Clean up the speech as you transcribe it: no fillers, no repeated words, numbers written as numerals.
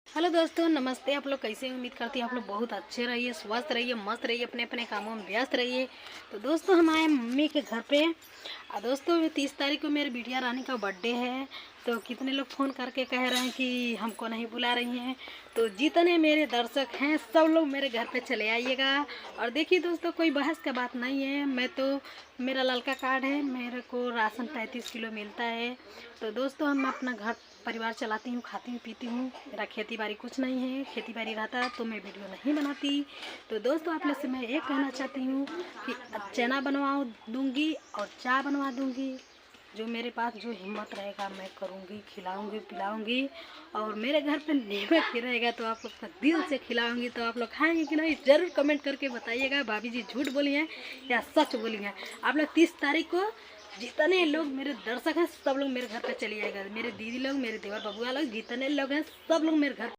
Hello दोस्तों, नमस्ते। आप लोग कैसे हैं? उम्मीद करती हैं आप लोग बहुत अच्छे रहिए, स्वस्थ रहिए, मस्त रहिए, अपने अपने कामों में व्यस्त रहिए। तो दोस्तों, हम आए मम्मी के घर पे। दोस्तों, 30 तारीख को मेरी बिटिया रानी का बर्थडे है। तो कितने लोग फ़ोन करके कह रहे हैं कि हमको नहीं बुला रही हैं। तो जितने मेरे दर्शक हैं सब लोग मेरे घर पे चले आइएगा। और देखिए दोस्तों, कोई बहस का बात नहीं है। मेरा लड़का कार्ड है, मेरे को राशन 35 किलो मिलता है। तो दोस्तों, हम अपना घर परिवार चलाती हूँ, खाती हूँ, पीती हूँ। मेरा खेती बाड़ी कुछ नहीं है। खेती बाड़ी रहता तो मैं वीडियो नहीं बनाती। तो दोस्तों, आप लोग से मैं एक कहना चाहती हूँ कि चना बनवा दूँगी और चाय बनवा दूँगी। जो मेरे पास जो हिम्मत रहेगा मैं करूँगी, खिलाऊँगी, पिलाऊँगी। और मेरे घर पे नेमक ही रहेगा तो आप लोग का दिल से खिलाऊँगी। तो आप लोग खाएंगे कि नहीं, ज़रूर कमेंट करके बताइएगा। भाभी जी झूठ बोली हैं या सच बोली हैं। आप लोग 30 तारीख को जितने लोग मेरे दर्शक हैं सब लोग मेरे घर पे चले आएगा। मेरे दीदी लोग, मेरे देवर बबुआ लोग, जितने लोग हैं सब लोग मेरे घर